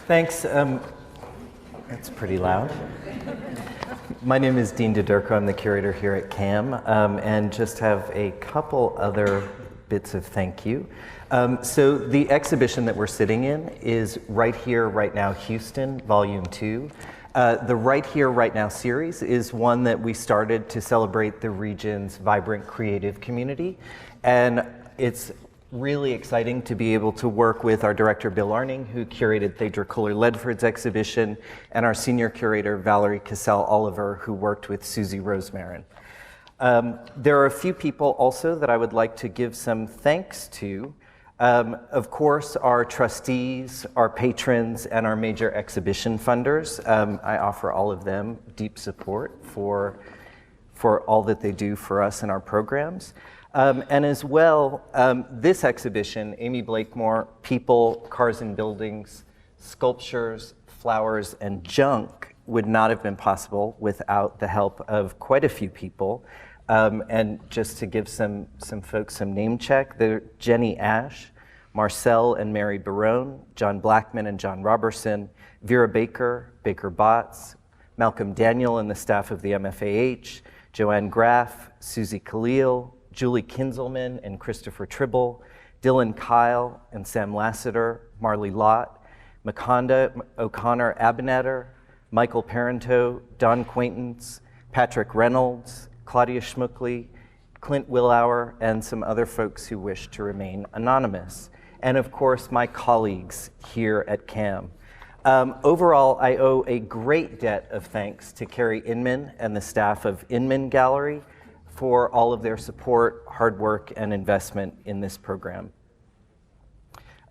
Thanks. That's pretty loud. My name is Dean Daderko. I'm the curator here at CAM, and just have a couple other bits of thank you. So the exhibition that we're sitting in is Right Here, Right Now, Houston, Volume 2. The Right Here, Right Now series is one that we started to celebrate the region's vibrant creative community. And it's really exciting to be able to work with our director, Bill Arning, who curated Thedra Kohler-Ledford's exhibition, and our senior curator, Valerie Cassell-Oliver, who worked with Susie Rosemarin. There are a few people also that I would like to give some thanks to. Of course, our trustees, our patrons, and our major exhibition funders. I offer all of them deep support for all that they do for us in our programs. And as well, this exhibition, Amy Blakemore, People, Cars and Buildings, Sculptures, Flowers, and Junk, would not have been possible without the help of quite a few people. And just to give some folks some name check, they're Jenny Ash, Marcel and Mary Barone, John Blackman and John Robertson, Vera Baker, Baker Botts, Malcolm Daniel and the staff of the M.F.A., Joanne Graff, Susie Khalil, Julie Kinzelman and Christopher Tribble, Dylan Kyle and Sam Lassiter, Marley Lott, Makonda O'Connor Abnetter, Michael Parento, Don Quaintance, Patrick Reynolds, Claudia Schmuckley, Clint Willauer, and some other folks who wish to remain anonymous. And of course, my colleagues here at CAM. Overall, I owe a great debt of thanks to Carrie Inman and the staff of Inman Gallery for all of their support, hard work, and investment in this program.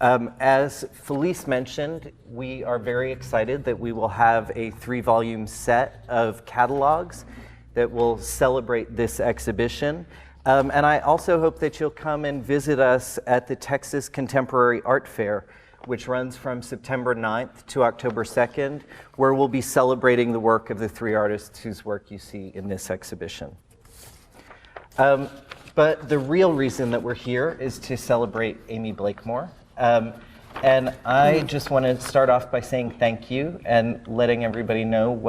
As Felice mentioned, we are very excited that we will have a 3-volume set of catalogs that will celebrate this exhibition. And I also hope that you'll come and visit us at the Texas Contemporary Art Fair, which runs from September 9th to October 2nd, where we'll be celebrating the work of the 3 artists whose work you see in this exhibition. But the real reason that we're here is to celebrate Amy Blakemore. And I just want to start off by saying thank you and letting everybody know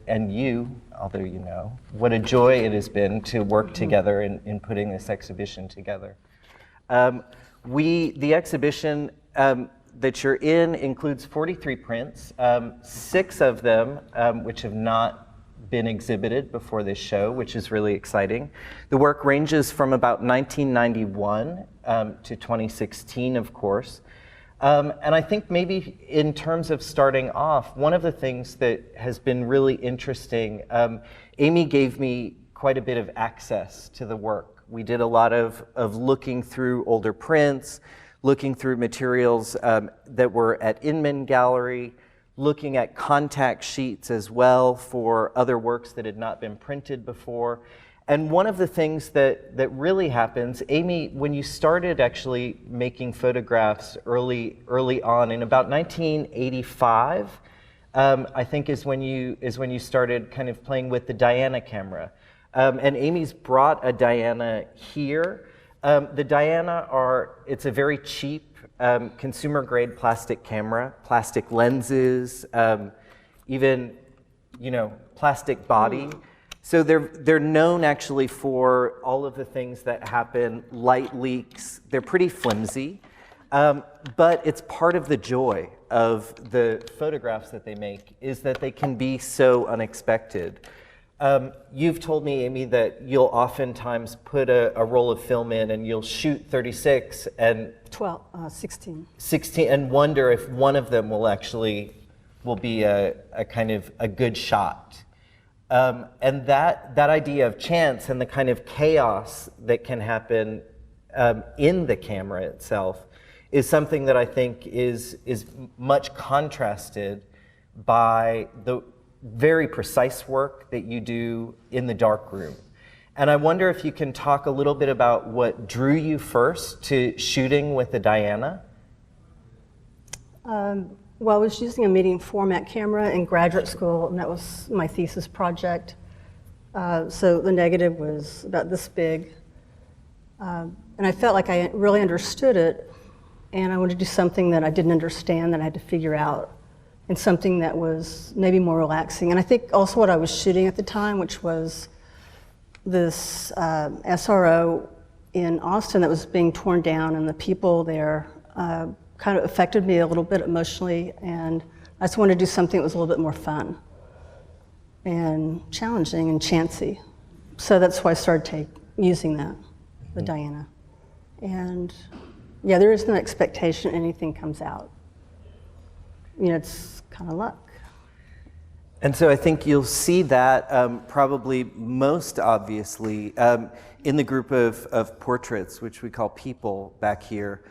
and you, although you know, what a joy it has been to work together in putting this exhibition together. The exhibition that you're in includes 43 prints, 6 of them which have not been exhibited before this show, which is really exciting. The work ranges from about 1991 to 2016, of course. And I think maybe in terms of starting off, one of the things that has been really interesting, Amy gave me quite a bit of access to the work. We did a lot of looking through older prints, looking through materials that were at Inman Gallery, looking at contact sheets as well for other works that had not been printed before. And one of the things that really happens, Amy, when you started actually making photographs early on, in about 1985, I think is when you started kind of playing with the Diana camera. And Amy's brought a Diana here. The Diana it's a very cheap consumer-grade plastic camera, plastic lenses, even, plastic body. So they're known actually for all of the things that happen, light leaks. They're pretty flimsy, but it's part of the joy of the photographs that they make is that they can be so unexpected. You've told me, Amy, that you'll oftentimes put a roll of film in and you'll shoot 36 and 16, and wonder if one of them will be a kind of a good shot. And that idea of chance and the kind of chaos that can happen in the camera itself is something that I think is much contrasted by the very precise work that you do in the darkroom. And I wonder if you can talk a little bit about what drew you first to shooting with the Diana? Well, I was using a medium format camera in graduate school, and that was my thesis project. So the negative was about this big. And I felt like I really understood it, and I wanted to do something that I didn't understand that I had to figure out. in something that was maybe more relaxing. And I think also what I was shooting at the time, which was this SRO in Austin that was being torn down, and the people there kind of affected me a little bit emotionally, and I just wanted to do something that was a little bit more fun and challenging and chancy. So that's why I started using that, the Diana. And yeah, there is no expectation anything comes out. You know, it's kind of luck. And so I think you'll see that probably most obviously in the group of portraits, which we call people back here.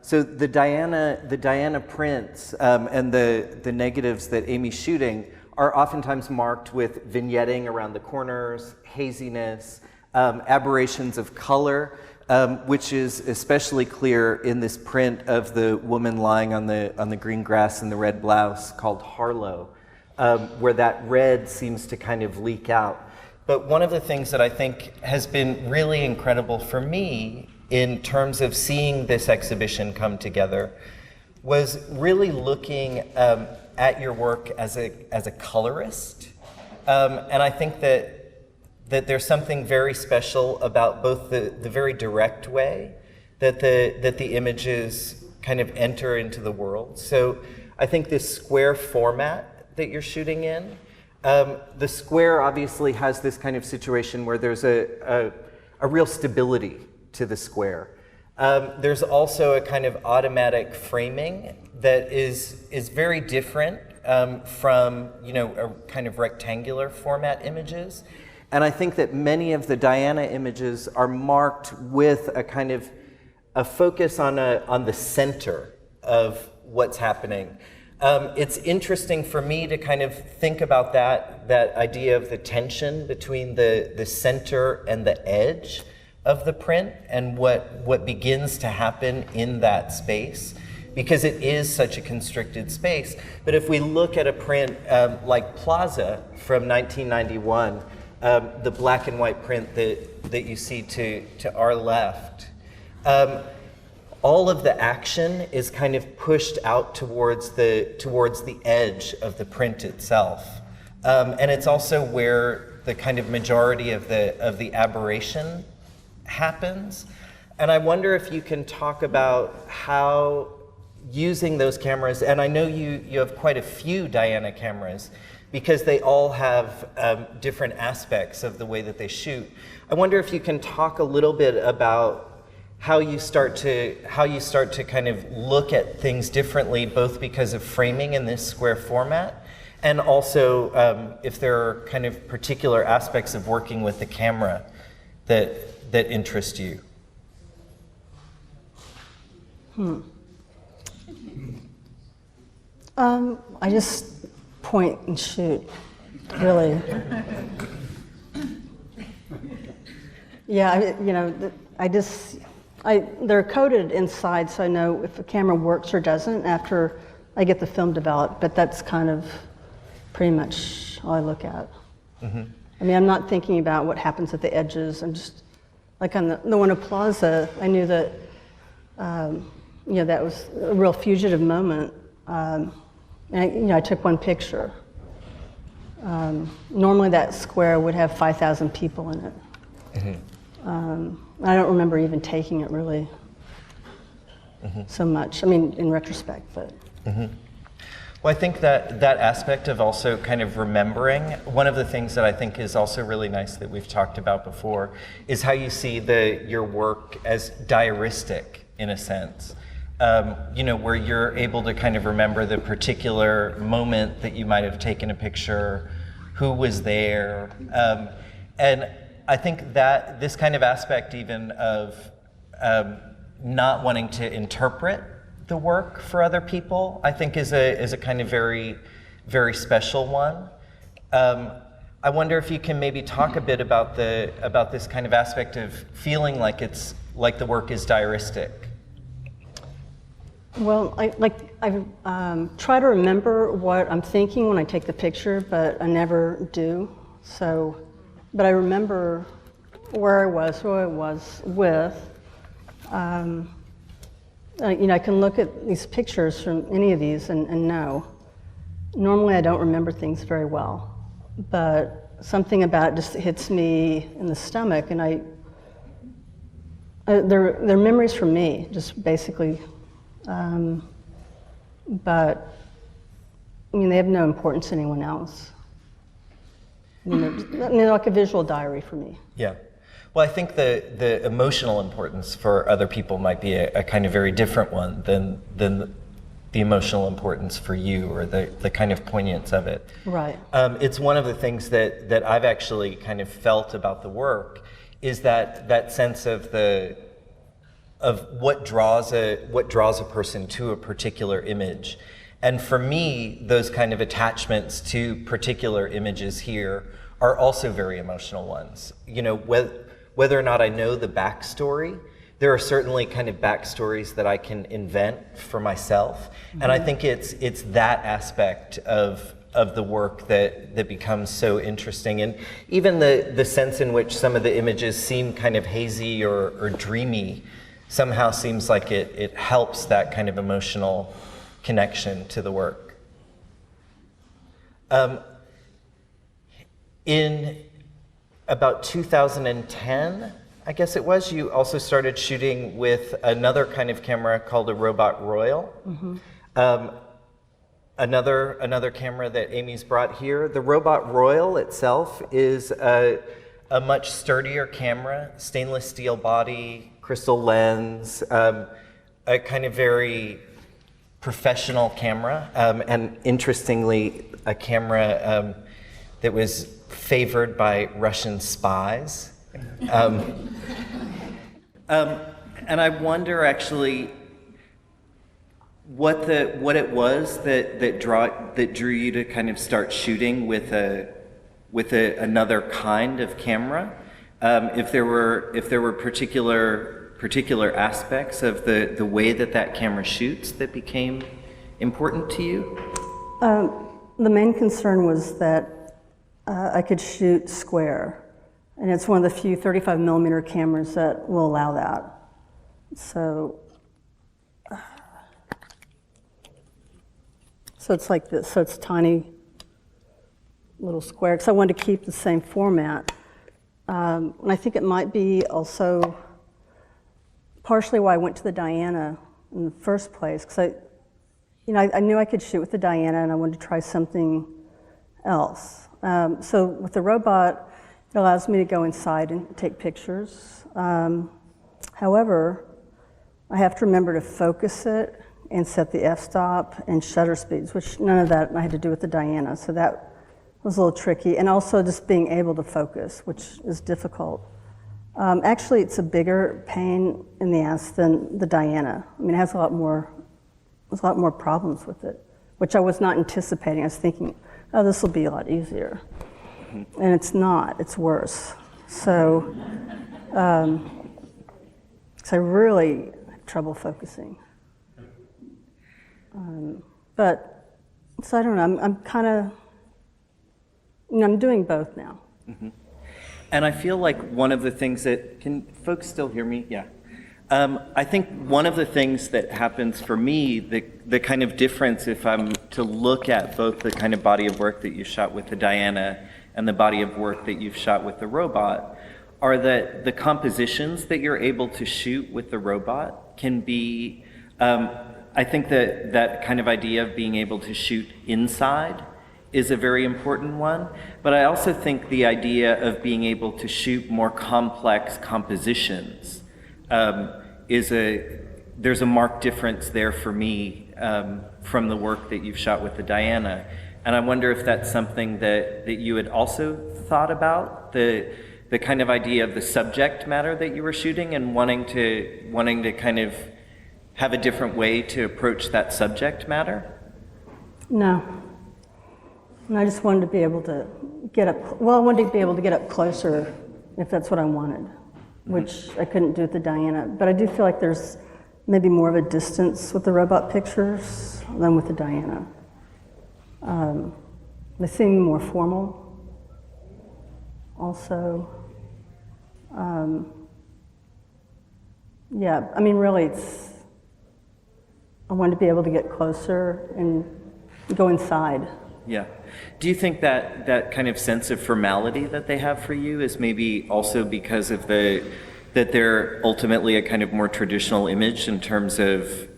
So the Diana prints and the negatives that Amy's shooting are oftentimes marked with vignetting around the corners, haziness, aberrations of color, which is especially clear in this print of the woman lying on the green grass in the red blouse called Harlow, where that red seems to kind of leak out. But one of the things that I think has been really incredible for me in terms of seeing this exhibition come together was really looking at your work as a colorist. And I think that there's something very special about both the very direct way that the images kind of enter into the world. So I think this square format that you're shooting in, the square obviously has this kind of situation where there's a real stability to the square. There's also a kind of automatic framing that is very different from, you know, a kind of rectangular format images. And I think that many of the Diana images are marked with a kind of a focus on the center of what's happening. It's interesting for me to kind of think about that idea of the tension between the center and the edge of the print and what begins to happen in that space, because it is such a constricted space. But if we look at a print like Plaza from 1991, the black and white print that you see to our left, all of the action is kind of pushed out towards the edge of the print itself. And it's also where the kind of majority of the aberration happens. And I wonder if you can talk about how using those cameras, and I know you have quite a few Diana cameras, because they all have different aspects of the way that they shoot. I wonder if you can talk a little bit about how you start to kind of look at things differently, both because of framing in this square format, and also if there are kind of particular aspects of working with the camera that interest you. I just point and shoot, really. Yeah, they're coded inside, so I know if the camera works or doesn't after I get the film developed, but that's kind of pretty much all I look at. Mm-hmm. I mean, I'm not thinking about what happens at the edges. I'm just, like on the one at Plaza, I knew that, that was a real fugitive moment. And I took one picture. Normally that square would have 5,000 people in it. Mm-hmm. I don't remember even taking it really so much. I mean, in retrospect, but. Mm-hmm. Well, I think that aspect of also kind of remembering, one of the things that I think is also really nice that we've talked about before is how you see your work as diaristic in a sense. Where you're able to kind of remember the particular moment that you might have taken a picture, who was there. And I think that this kind of aspect even of not wanting to interpret the work for other people, I think is a kind of very, very special one. I wonder if you can maybe talk a bit about this kind of aspect of feeling like the work is diaristic. Well, I try to remember what I'm thinking when I take the picture, but I never do. So, but I remember where I was, who I was with. I can look at these pictures from any of these and know. Normally I don't remember things very well, but something about it just hits me in the stomach, and they're memories from me, just basically. But I mean, they have no importance to anyone else. I mean, they're like a visual diary for me. Yeah. Well, I think the emotional importance for other people might be a kind of very different one than the emotional importance for you, or the kind of poignance of it. Right. It's one of the things that I've actually kind of felt about the work, is that sense of what draws a person to a particular image. And for me, those kind of attachments to particular images here are also very emotional ones. You know, whether or not I know the backstory, there are certainly kind of backstories that I can invent for myself. Mm-hmm. And I think it's that aspect of the work that becomes so interesting. And even the sense in which some of the images seem kind of hazy or dreamy somehow seems like it helps that kind of emotional connection to the work. In about 2010, I guess it was, you also started shooting with another kind of camera called a Robot Royal. Mm-hmm. Another camera that Amy's brought here. The Robot Royal itself is a much sturdier camera, stainless steel body, crystal lens, a kind of very professional camera, and interestingly, a camera that was favored by Russian spies. And I wonder actually what it was that drew you to kind of start shooting with another kind of camera. If there were particular aspects of the way that camera shoots that became important to you? The main concern was that I could shoot square, and it's one of the few 35 millimeter cameras that will allow that. So it's like this. So it's tiny little square, because I wanted to keep the same format. And I think it might be also partially why I went to the Diana in the first place, because I knew I could shoot with the Diana, and I wanted to try something else. So with the robot, it allows me to go inside and take pictures. However, I have to remember to focus it and set the f-stop and shutter speeds, which none of that I had to do with the Diana, so that was a little tricky. And also just being able to focus, which is difficult. Actually, it's a bigger pain in the ass than the Diana. I mean, it has a lot more problems with it, which I was not anticipating. I was thinking, oh, this will be a lot easier. Mm-hmm. And it's not, it's worse. So I really have trouble focusing. So I don't know, I'm kind of, I'm doing both now. Mm-hmm. And I feel like one of the things can folks still hear me? Yeah. I think one of the things that happens for me, the kind of difference if I'm to look at both the kind of body of work that you shot with the Diana and the body of work that you've shot with the robot, are that the compositions that you're able to shoot with the robot can be, I think that kind of idea of being able to shoot inside is a very important one, but I also think the idea of being able to shoot more complex compositions there's a marked difference there for me from the work that you've shot with the Diana. And I wonder if that's something that you had also thought about, the kind of idea of the subject matter that you were shooting and wanting to kind of have a different way to approach that subject matter? No. And I just wanted to be able to get up, I wanted to be able to get up closer if that's what I wanted, which I couldn't do with the Diana. But I do feel like there's maybe more of a distance with the robot pictures than with the Diana. They seem more formal also. Yeah, I mean, really, I wanted to be able to get closer and go inside. Yeah. Do you think that that kind of sense of formality that they have for you is maybe also because of that they're ultimately a kind of more traditional image in terms of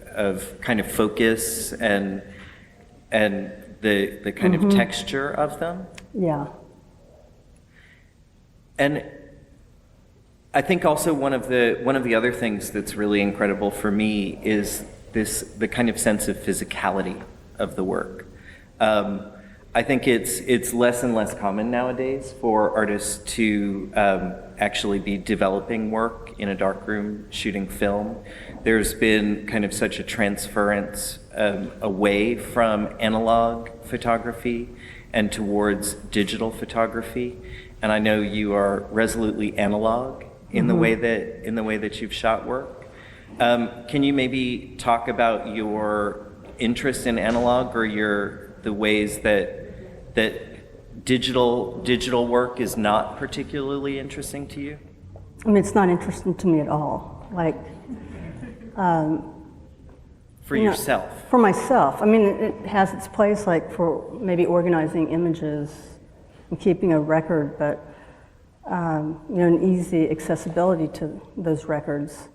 kind of focus and the kind of texture of them? Yeah. And I think also one of the other things that's really incredible for me is the kind of sense of physicality of the work. I think it's less and less common nowadays for artists to actually be developing work in a darkroom, shooting film. There's been kind of such a transference away from analog photography and towards digital photography. And I know you are resolutely analog in the way that you've shot work. Can you maybe talk about your interest in analog or the ways that digital work is not particularly interesting to you? I mean, it's not interesting to me at all. Like, for yourself? For myself. I mean, it has its place, like, for maybe organizing images and keeping a record, but, an easy accessibility to those records.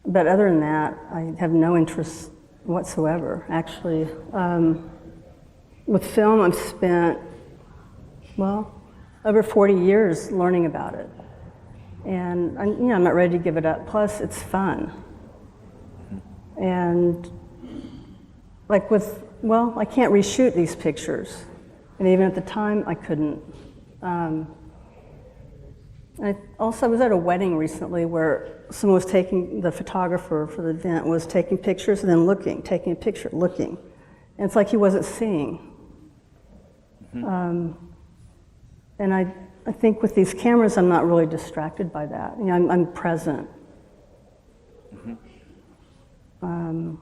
But other than that, I have no interest whatsoever, actually. With film, I've spent, over 40 years learning about it. And I'm not ready to give it up. Plus, it's fun. And I can't reshoot these pictures. And even at the time, I couldn't. I was at a wedding recently where someone was the photographer for the event was taking pictures and then looking, taking a picture, looking. And it's like he wasn't seeing. And I think with these cameras, I'm not really distracted by that. I'm present. And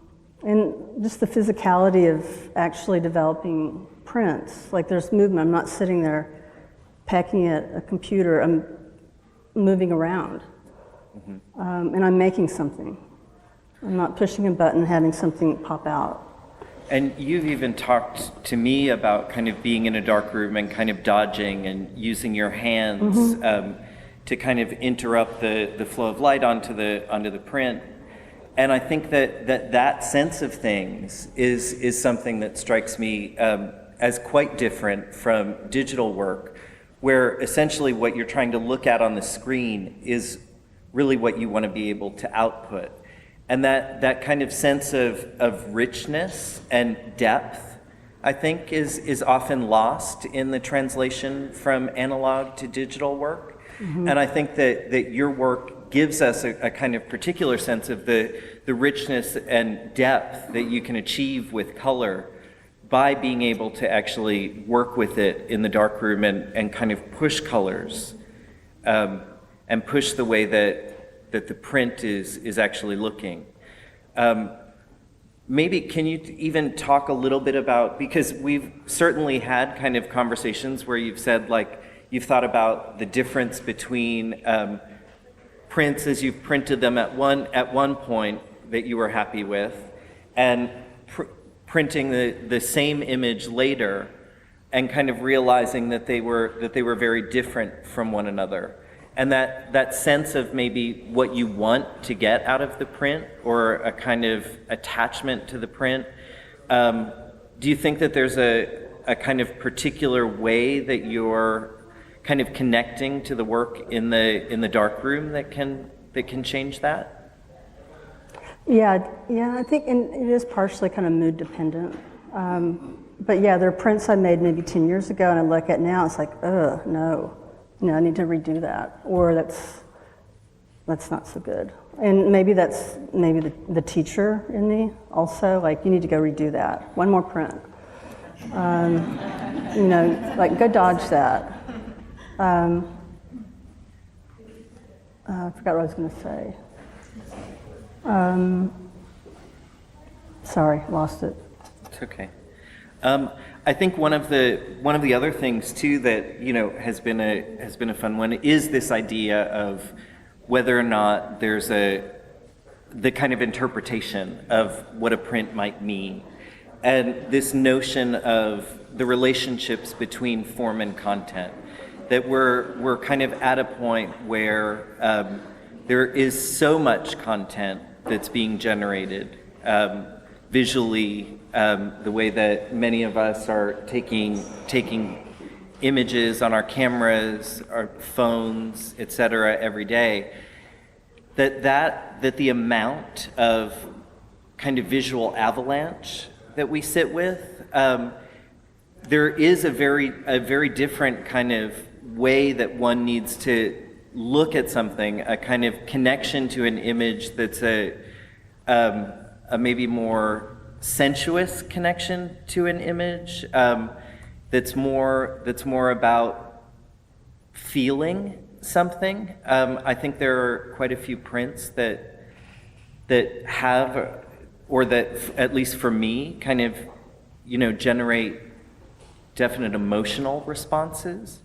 just the physicality of actually developing prints. Like there's movement. I'm not sitting there pecking at a computer. I'm moving around. And I'm making something. I'm not pushing a button, having something pop out. And you've even talked to me about kind of being in a dark room and kind of dodging and using your hands to kind of interrupt the flow of light onto the print. And I think that sense of things is something that strikes me as quite different from digital work, where essentially what you're trying to look at on the screen is really what you want to be able to output. And that kind of sense of richness and depth, I think, is often lost in the translation from analog to digital work. And I think that your work gives us a kind of particular sense of the richness and depth that you can achieve with color by being able to actually work with it in the darkroom and kind of push colors and push the way that the print is actually looking. Maybe can you even talk a little bit about, because we've certainly had kind of conversations where you've said you've thought about the difference between prints as you've printed them at one point that you were happy with, and printing the same image later, and kind of realizing that they were very different from one another. And that sense of maybe what you want to get out of the print or a kind of attachment to the print. Do you think that there's a kind of particular way that you're kind of connecting to the work in the darkroom that can change that? Yeah, I think it is partially kind of mood dependent. But yeah, there are prints I made maybe 10 years ago and I look at now, it's like, no. I need to redo that, or that's not so good. And maybe that's the teacher in me also, you need to go redo that. One more print. Go dodge that. I forgot what I was going to say. Sorry, lost it. It's okay. I think one of the other things too that has been a fun one is this idea of whether or not there's the kind of interpretation of what a print might mean, and this notion of the relationships between form and content, that we're kind of at a point where there is so much content that's being generated visually, the way that many of us are taking images on our cameras, our phones, etc. every day, that the amount of kind of visual avalanche that we sit with, there is a very different kind of way that one needs to look at something, a kind of connection to an image that's a maybe more sensuous connection to an image, that's more about feeling something. I think there are quite a few prints that have, or that, at least for me, kind of, generate definite emotional responses.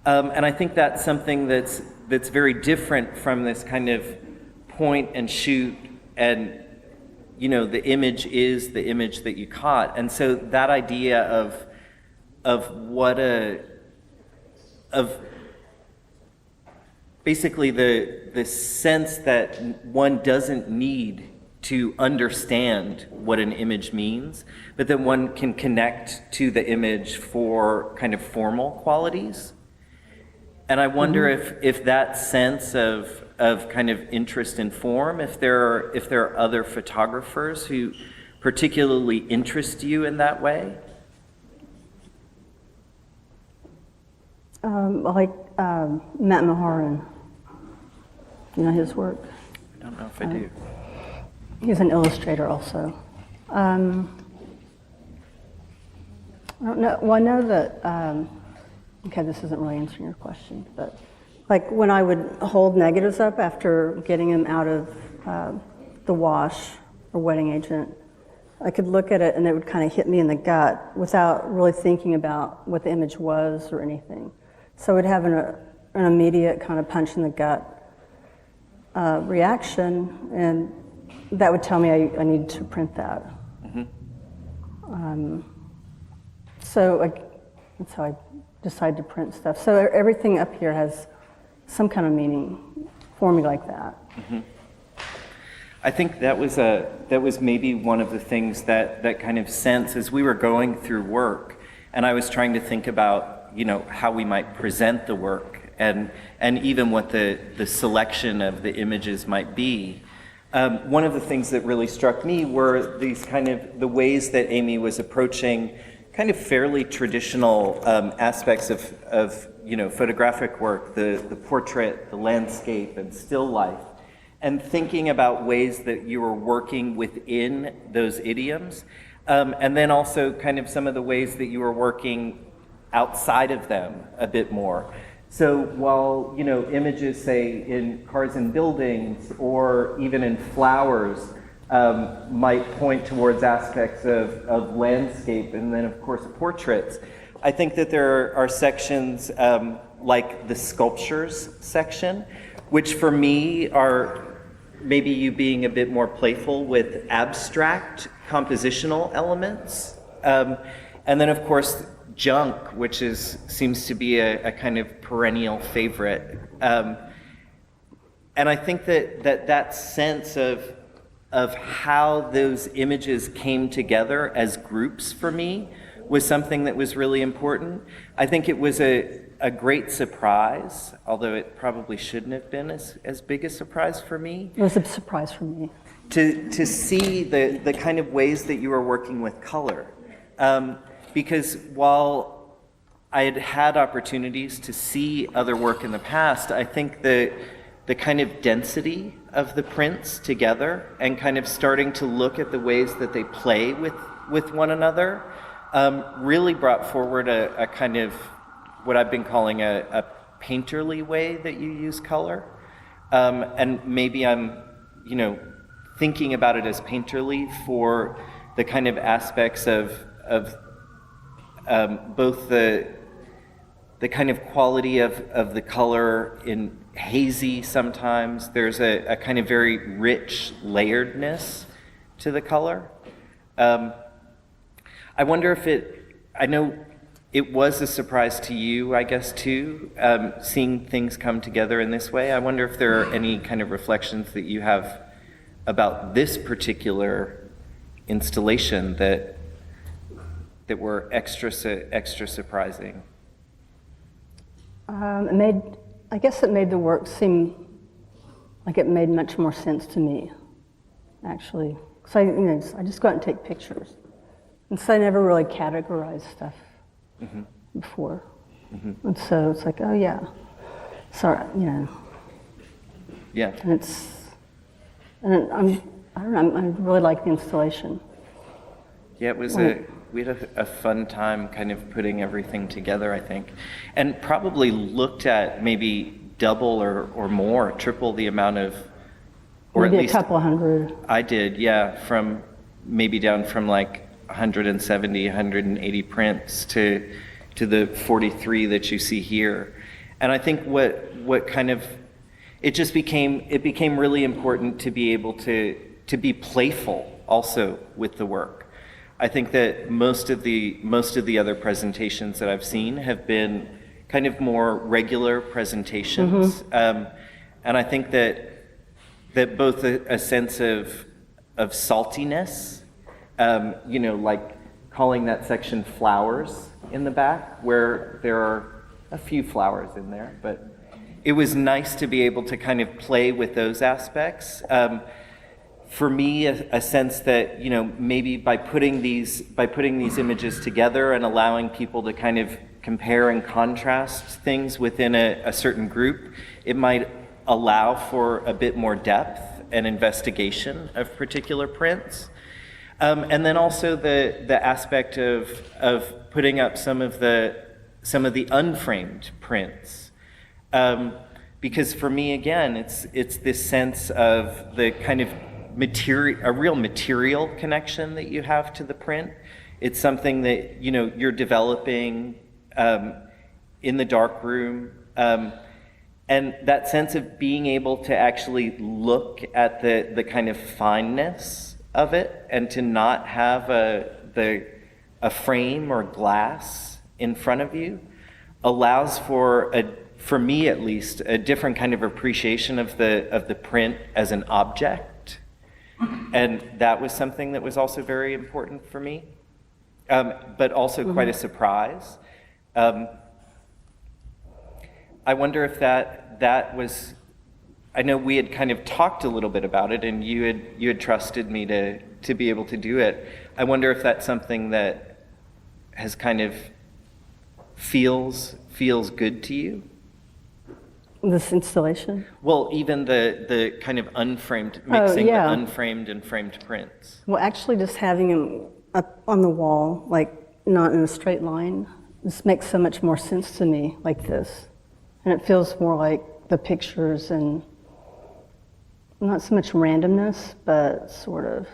And I think that's something that's very different from this kind of point and shoot, and the image is the image that you caught. And so that idea of basically the sense that one doesn't need to understand what an image means, but that one can connect to the image for kind of formal qualities. And I wonder if that sense of kind of interest in form, if there are other photographers who particularly interest you in that way. Like Matt Maharan, his work. I don't know if I do. He's an illustrator also. I don't know. Well, I know that. Okay, this isn't really answering your question, but like when I would hold negatives up after getting them out of the wash or wetting agent, I could look at it and it would kind of hit me in the gut without really thinking about what the image was or anything. So it would have an immediate kind of punch in the gut reaction, and that would tell me I needed to print that. Mm-hmm. So that's how I decide to print stuff. So everything up here has some kind of meaning for me like that. Mm-hmm. I think that was maybe one of the things that kind of sense as we were going through work, and I was trying to think about how we might present the work, and even what the selection of the images might be. One of the things that really struck me were these kind of the ways that Amy was approaching kind of fairly traditional aspects of photographic work, the portrait, the landscape, and still life, and thinking about ways that you were working within those idioms, and then also kind of some of the ways that you were working outside of them a bit more. So while images, say in cars and buildings, or even in flowers, might point towards aspects of landscape, and then of course portraits, I think that there are sections like the sculptures section, which for me are maybe you being a bit more playful with abstract compositional elements, and then of course junk, which seems to be a kind of perennial favorite, and I think that sense of how those images came together as groups for me was something that was really important. I think it was a great surprise, although it probably shouldn't have been as big a surprise for me. It was a surprise for me. To see the kind of ways that you were working with color. Because while I had opportunities to see other work in the past, I think the kind of density of the prints together and kind of starting to look at the ways that they play with one another really brought forward a kind of what I've been calling a painterly way that you use color. And maybe I'm, thinking about it as painterly for the kind of aspects of both the kind of quality of the color in hazy sometimes. There's a kind of very rich layeredness to the color. I wonder if I know it was a surprise to you, I guess, too, seeing things come together in this way. I wonder if there are any kind of reflections that you have about this particular installation that were extra surprising. I guess it made the work seem like it made much more sense to me, actually. So I just go out and take pictures. And so I never really categorized stuff before. And so it's like, oh yeah, sorry, Yeah. And I don't know, I really like the installation. Yeah, it was we had a fun time kind of putting everything together, I think, and probably looked at maybe double or more, triple the amount of, or maybe at least a couple hundred. I did, yeah, from maybe down from like 170, 180 prints to the 43 that you see here. And I think what kind of, it became really important to be able to be playful also with the work. I think that most of the other presentations that I've seen have been kind of more regular presentations, and I think that both a sense of saltiness, like calling that section flowers in the back, where there are a few flowers in there, but it was nice to be able to kind of play with those aspects. For me, a sense that, maybe by putting these images together and allowing people to kind of compare and contrast things within a certain group, it might allow for a bit more depth and investigation of particular prints. And then also the aspect of putting up some of the unframed prints. Because for me, again, it's this sense of the kind of a real material connection that you have to the print. It's something that you're developing in the darkroom, and that sense of being able to actually look at the kind of fineness of it, and to not have a frame or glass in front of you, allows for me at least, a different kind of appreciation of the print as an object. And that was something that was also very important for me, but also quite a surprise. I wonder if that was, I know we had kind of talked a little bit about it, and you had trusted me to be able to do it. I wonder if that's something that has kind of feels good to you. This installation? Well, even the kind of unframed, mixing the unframed and framed prints. Well, actually just having them up on the wall, like not in a straight line, this makes so much more sense to me like this. And it feels more like the pictures, and not so much randomness, but sort of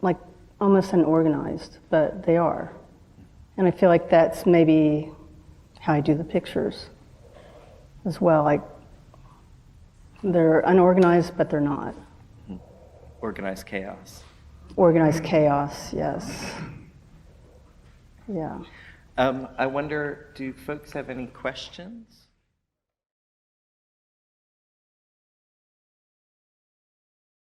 like almost unorganized, but they are. And I feel like that's maybe how I do the pictures as well. Like they're unorganized, but they're not. Organized chaos. Organized chaos, yes. Yeah. I wonder, do folks have any questions?